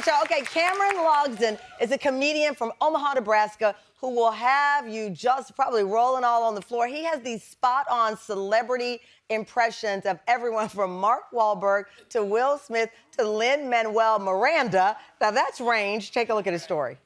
Talent Show. Okay, Tamron Logsdon is a comedian from Omaha, Nebraska, who will have you just probably rolling all on the floor. He has these spot-on celebrity impressions of everyone from Mark Wahlberg to Will Smith to Lin-Manuel Miranda. Now that's range. Take a look at his story.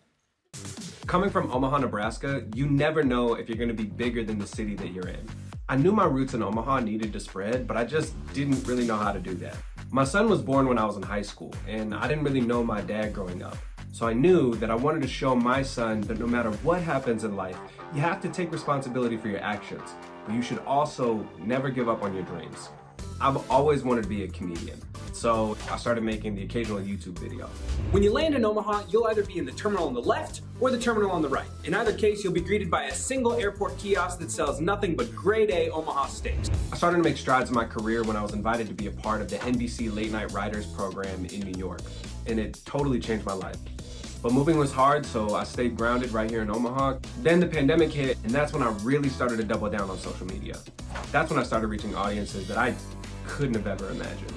Coming from Omaha, Nebraska, you never know if you're gonna be bigger than the city that you're in. I knew my roots in Omaha needed to spread, but I just didn't really know how to do that. My son was born when I was in high school, and I didn't really know my dad growing up. So I knew that I wanted to show my son that no matter what happens in life, you have to take responsibility for your actions, but you should also never give up on your dreams. I've always wanted to be a comedian, so I started making the occasional YouTube video. When you land in Omaha, you'll either be in the terminal on the left or the terminal on the right. In either case, you'll be greeted by a single airport kiosk that sells nothing but grade A Omaha steaks. I started to make strides in my career when I was invited to be a part of the NBC Late Night Writers program in New York, and it totally changed my life. But moving was hard, so I stayed grounded right here in Omaha. Then the pandemic hit, and that's when I really started to double down on social media. That's when I started reaching audiences that I couldn't have ever imagined.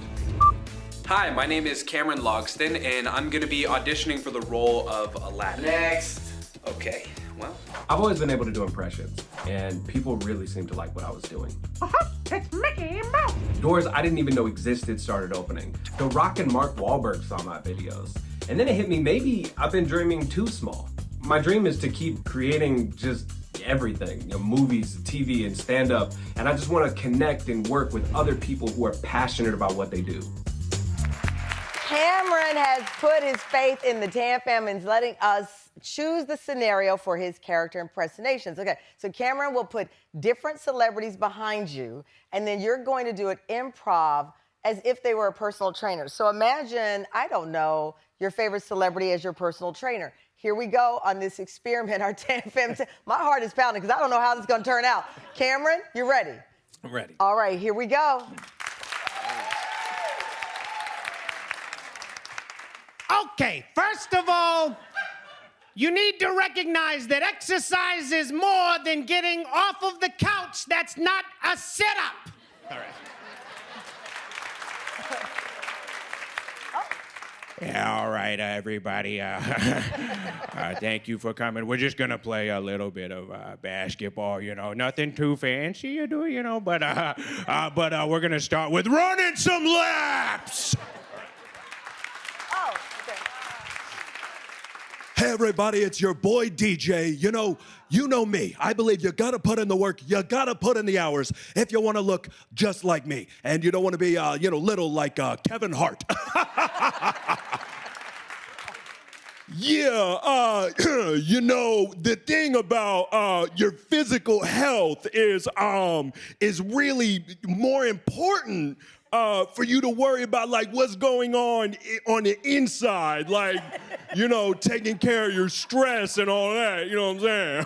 Hi, my name is Tamron Logsdon, and I'm gonna be auditioning for the role of Aladdin. Next! Okay, well. I've always been able to do impressions, and people really seemed to like what I was doing. It's Mickey Mouse! Doors I didn't even know existed started opening. The Rock and Mark Wahlberg saw my videos. And then it hit me, maybe I've been dreaming too small. My dream is to keep creating just everything, movies, TV, and stand-up, and I just want to connect and work with other people who are passionate about what they do. Tamron has put his faith in the Tam Fam and is letting us choose the scenario for his character impersonations. Okay, so Tamron will put different celebrities behind you, and then you're going to do it improv as if they were a personal trainer. So imagine, I don't know, your favorite celebrity as your personal trainer. Here we go on this experiment, our Tam Fam. My heart is pounding because I don't know how this is going to turn out. Tamron, you ready? I'm ready. All right, here we go. Okay, first of all, you need to recognize that exercise is more than getting off of the couch. That's not a sit-up. All right. Yeah, all right, everybody. Thank you for coming. We're just gonna play a little bit of basketball, nothing too fancy, but we're gonna start with running some laps. Oh, okay. Hey everybody, it's your boy DJ. You know me. I believe you gotta put in the work, you gotta put in the hours if you wanna look just like me. And you don't wanna be, little like Kevin Hart. Yeah, the thing about your physical health is really more important for you to worry about like what's going on the inside, like, taking care of your stress and all that, you know what I'm saying?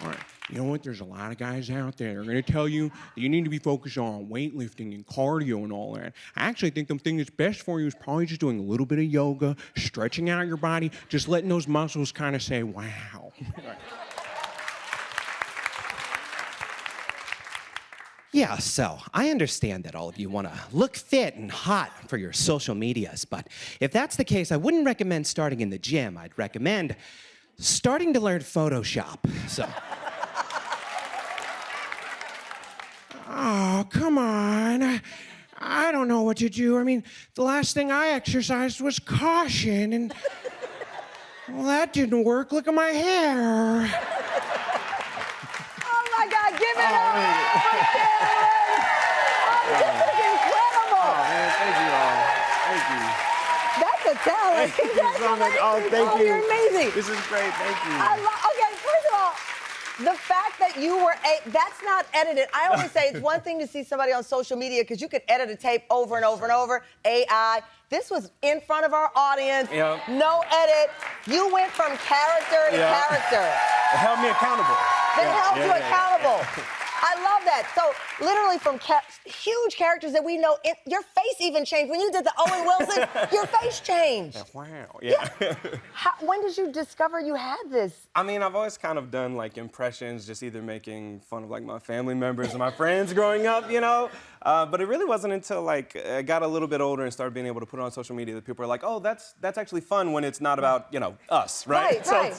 All right. You know what? There's a lot of guys out there that are going to tell you that you need to be focused on weightlifting and cardio and all that. I actually think the thing that's best for you is probably just doing a little bit of yoga, stretching out your body, just letting those muscles kind of say, wow. Yeah, so I understand that all of you want to look fit and hot for your social medias, but if that's the case, I wouldn't recommend starting in the gym. I'd recommend starting to learn Photoshop. So. Oh, come on. I don't know what to do. I mean, the last thing I exercised was caution, and well, that didn't work. Look at my hair. Oh my God, give it up for Tamron! Oh, this is incredible! Oh man, thank you all. Thank you. That's a talent. Thank you so much. Oh, thank you. You're amazing. This is great, thank you. Okay, first of all, the fact that you were that's not edited. I always say it's one thing to see somebody on social media because you could edit a tape over and over and over, AI. This was in front of our audience, no edit. You went from character to character. It held me accountable. They held you accountable. I love that. So literally from huge characters that we know. Your face even changed. When you did the Owen Wilson, your face changed. Wow, yeah. When did you discover you had this? I mean, I've always kind of done like impressions, just either making fun of like my family members and my friends growing up, you know? But it really wasn't until like I got a little bit older and started being able to put it on social media that people are like, oh, that's actually fun when it's not about, you know, us, right? Right.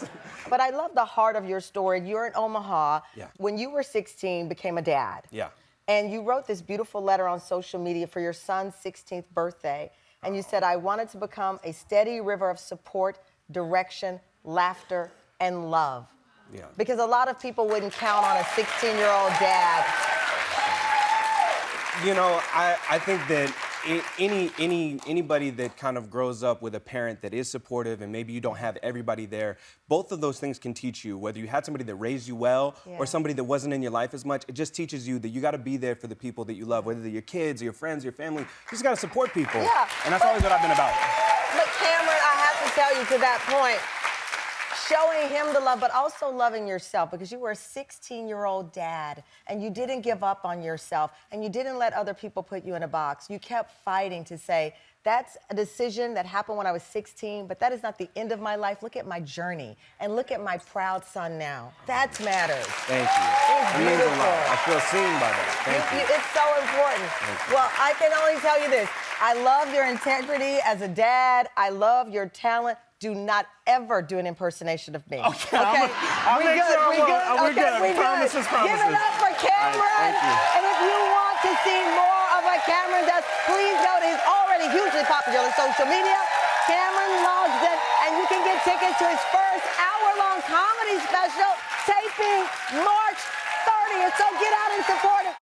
But I love the heart of your story. You're in Omaha. Yeah. When you were 16, became a dad. Yeah. And you wrote this beautiful letter on social media for your son's 16th birthday. And you said, I wanted to become a steady river of support, direction, laughter, and love. Yeah. Because a lot of people wouldn't count on a 16-year-old dad. You know, I think that anybody that kind of grows up with a parent that is supportive and maybe you don't have everybody there, both of those things can teach you. Whether you had somebody that raised you well or somebody that wasn't in your life as much, it just teaches you that you got to be there for the people that you love, whether they're your kids or your friends, your family. You just got to support people. Yeah. And that's always what I've been about. But Cameron, I have to tell you to that point, showing him the love, but also loving yourself, because you were a 16-year-old dad and you didn't give up on yourself and you didn't let other people put you in a box. You kept fighting to say, that's a decision that happened when I was 16, but that is not the end of my life. Look at my journey and look at my proud son now. That matters. Thank you. It's It means a beautiful. lot. I feel seen by that. Thank you. It's so important. Well, I can only tell you this. I love your integrity as a dad. I love your talent. Do not ever do an impersonation of me. Okay? I'll make sure I won't. We're good. Promises. Give it up for Cameron. Thank you. And if you want to see more of what Cameron does, please know that he's already hugely popular on social media. Cameron Logsdon, and you can get tickets to his first hour-long comedy special taping March 30th. So get out and support him.